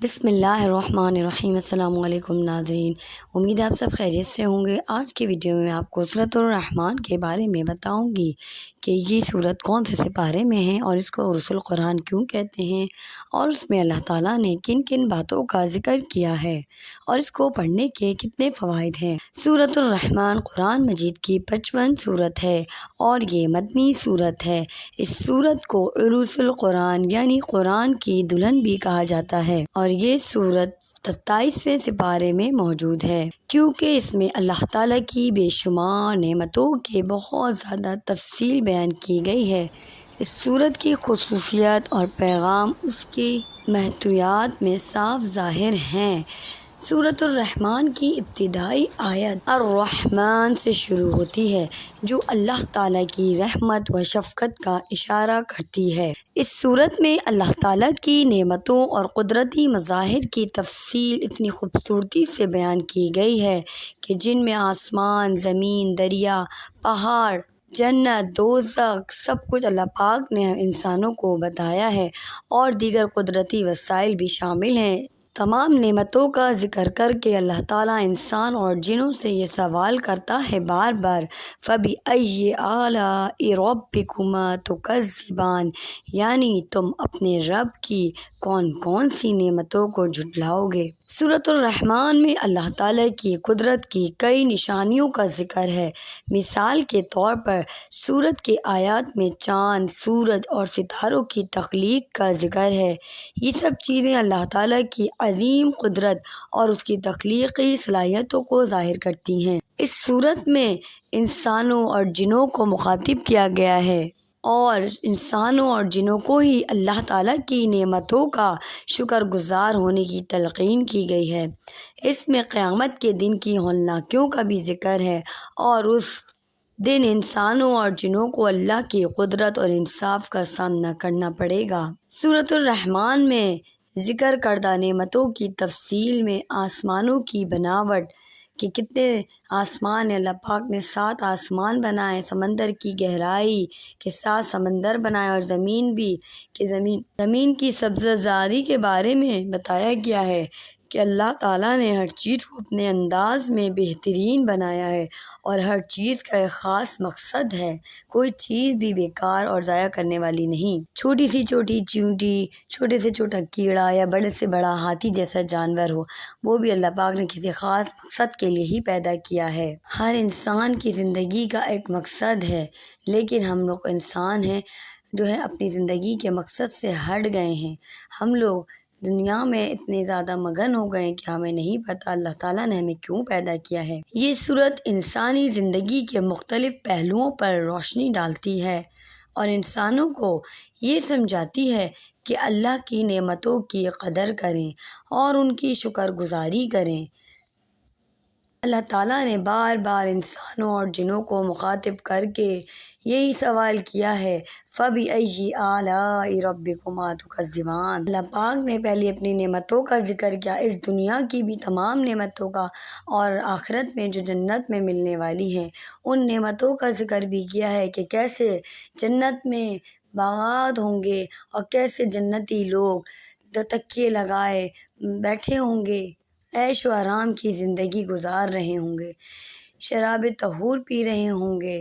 بسم اللہ الرحمن الرحیم۔ السلام علیکم ناظرین، امید ہے آپ سب خیریت سے ہوں گے۔ آج کی ویڈیو میں آپ کو سورۃ الرحمن کے بارے میں بتاؤں گی کہ یہ سورت کون سے سپارے میں ہے اور اس کو عرس القرآن کیوں کہتے ہیں، اور اس میں اللہ تعالیٰ نے کن کن باتوں کا ذکر کیا ہے اور اس کو پڑھنے کے کتنے فوائد ہیں۔ سورۃ الرحمن قرآن مجید کی 55 سورت ہے اور یہ مدنی سورت ہے۔ اس سورت کو عرس القرآن یعنی قرآن کی دلہن بھی کہا جاتا ہے، اور یہ سورت 27ویں سپارے میں موجود ہے، کیونکہ اس میں اللہ تعالیٰ کی بے شمار نعمتوں کے بہت زیادہ تفصیل بیان کی گئی ہے۔ اس سورت کی خصوصیت اور پیغام اس کی محتویات میں صاف ظاہر ہیں۔ سورۃ الرحمن کی ابتدائی آیت الرحمن سے شروع ہوتی ہے، جو اللہ تعالیٰ کی رحمت و شفقت کا اشارہ کرتی ہے۔ اس سورت میں اللہ تعالیٰ کی نعمتوں اور قدرتی مظاہر کی تفصیل اتنی خوبصورتی سے بیان کی گئی ہے کہ جن میں آسمان، زمین، دریا، پہاڑ، جنت، دوزخ، سب کچھ اللہ پاک نے انسانوں کو بتایا ہے، اور دیگر قدرتی وسائل بھی شامل ہیں۔ تمام نعمتوں کا ذکر کر کے اللہ تعالیٰ انسان اور جنوں سے یہ سوال کرتا ہے بار بار، فَبِأَيِّ آلَاءِ رَبِّكُمَا تُكَذِّبَانِ، یعنی تم اپنے رب کی کون کون سی نعمتوں کو جھٹلاؤ گے۔ سورۃ الرحمن میں اللہ تعالیٰ کی قدرت کی کئی نشانیوں کا ذکر ہے۔ مثال کے طور پر سورت کے آیات میں چاند، سورج اور ستاروں کی تخلیق کا ذکر ہے۔ یہ سب چیزیں اللہ تعالیٰ کی عظیم قدرت اور اس کی تخلیقی صلاحیتوں کو ظاہر کرتی ہیں۔ اس سورت میں انسانوں اور جنوں کو مخاطب کیا گیا ہے، اور انسانوں اور جنوں کو ہی اللہ تعالیٰ کی نعمتوں کا شکر گزار ہونے کی تلقین کی گئی ہے۔ اس میں قیامت کے دن کی ہولناکیوں کا بھی ذکر ہے، اور اس دن انسانوں اور جنوں کو اللہ کی قدرت اور انصاف کا سامنا کرنا پڑے گا۔ سورۃ الرحمن میں ذکر کردہ نعمتوں کی تفصیل میں آسمانوں کی بناوٹ کہ کتنے آسمان ہیں، اللہ پاک نے 7 آسمان بنائے، سمندر کی گہرائی کے ساتھ سمندر بنائے، اور زمین بھی کہ زمین کی سبزہ زاری کے بارے میں بتایا گیا ہے کہ اللہ تعالیٰ نے ہر چیز کو اپنے انداز میں بہترین بنایا ہے، اور ہر چیز کا ایک خاص مقصد ہے، کوئی چیز بھی بیکار اور ضائع کرنے والی نہیں۔ چھوٹی سی چھوٹی چیونٹی، چھوٹے سے چھوٹا کیڑا یا بڑے سے بڑا ہاتھی جیسا جانور ہو، وہ بھی اللہ پاک نے کسی خاص مقصد کے لیے ہی پیدا کیا ہے۔ ہر انسان کی زندگی کا ایک مقصد ہے، لیکن ہم لوگ انسان ہیں جو ہے اپنی زندگی کے مقصد سے ہٹ گئے ہیں۔ ہم لوگ دنیا میں اتنے زیادہ مگن ہو گئے ہیں کہ ہمیں نہیں پتہ اللہ تعالیٰ نے ہمیں کیوں پیدا کیا ہے۔ یہ سورت انسانی زندگی کے مختلف پہلوؤں پر روشنی ڈالتی ہے، اور انسانوں کو یہ سمجھاتی ہے کہ اللہ کی نعمتوں کی قدر کریں اور ان کی شکر گزاری کریں۔ اللہ تعالیٰ نے بار بار انسانوں اور جنوں کو مخاطب کر کے یہی سوال کیا ہے، فَبِأَيِّ آلَاءِ رَبِّكُمَا تُكَذِّبَانِ۔ اللہ پاک نے پہلے اپنی نعمتوں کا ذکر کیا، اس دنیا کی بھی تمام نعمتوں کا، اور آخرت میں جو جنت میں ملنے والی ہیں ان نعمتوں کا ذکر بھی کیا ہے کہ کیسے جنت میں باغات ہوں گے، اور کیسے جنتی لوگ تکیے لگائے بیٹھے ہوں گے، عیش و آرام کی زندگی گزار رہے ہوں گے، شراب طہور پی رہے ہوں گے،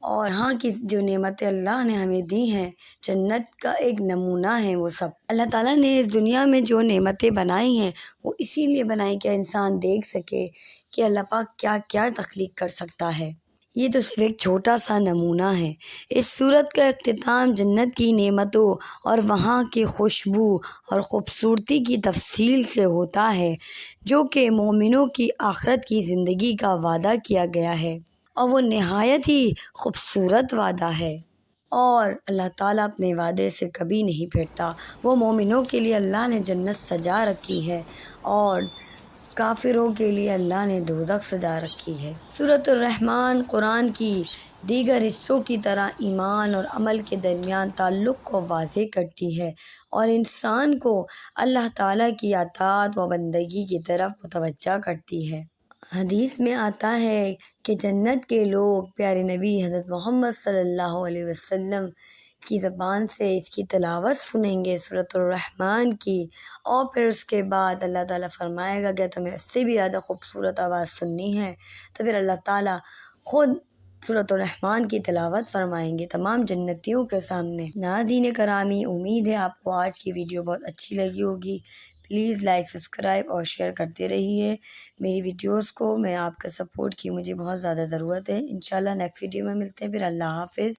اور ہاں کی جو نعمتیں اللہ نے ہمیں دی ہیں جنت کا ایک نمونہ ہیں وہ سب۔ اللہ تعالیٰ نے اس دنیا میں جو نعمتیں بنائی ہیں وہ اسی لیے بنائی کہ انسان دیکھ سکے کہ اللہ پاک کیا کیا تخلیق کر سکتا ہے۔ یہ تو صرف ایک چھوٹا سا نمونہ ہے۔ اس سورت کا اختتام جنت کی نعمتوں اور وہاں کی خوشبو اور خوبصورتی کی تفصیل سے ہوتا ہے، جو کہ مومنوں کی آخرت کی زندگی کا وعدہ کیا گیا ہے، اور وہ نہایت ہی خوبصورت وعدہ ہے، اور اللہ تعالیٰ اپنے وعدے سے کبھی نہیں پھرتا۔ وہ مومنوں کے لیے اللہ نے جنت سجا رکھی ہے، اور کافروں کے لیے اللہ نے دوزخ سجا رکھی ہے۔ سورۃ الرحمن قرآن کی دیگر حصوں کی طرح ایمان اور عمل کے درمیان تعلق کو واضح کرتی ہے، اور انسان کو اللہ تعالیٰ کی اطاعت و بندگی کی طرف متوجہ کرتی ہے۔ حدیث میں آتا ہے کہ جنت کے لوگ پیارے نبی حضرت محمد صلی اللہ علیہ وسلم کی زبان سے اس کی تلاوت سنیں گے سورۃ الرحمن کی، اور پھر اس کے بعد اللہ تعالیٰ فرمائے گا کہ تمہیں اس سے بھی زیادہ خوبصورت آواز سننی ہے، تو پھر اللہ تعالیٰ خود سورۃ الرحمن کی تلاوت فرمائیں گے تمام جنتیوں کے سامنے۔ ناظرین کرامی، امید ہے آپ کو آج کی ویڈیو بہت اچھی لگی ہوگی۔ پلیز لائک، سبسکرائب اور شیئر کرتے رہیے میری ویڈیوز کو۔ میں آپ کا سپورٹ کی مجھے بہت زیادہ ضرورت ہے۔ انشاءاللہ نیکسٹ ویڈیو میں ملتے ہیں، پھر اللہ حافظ۔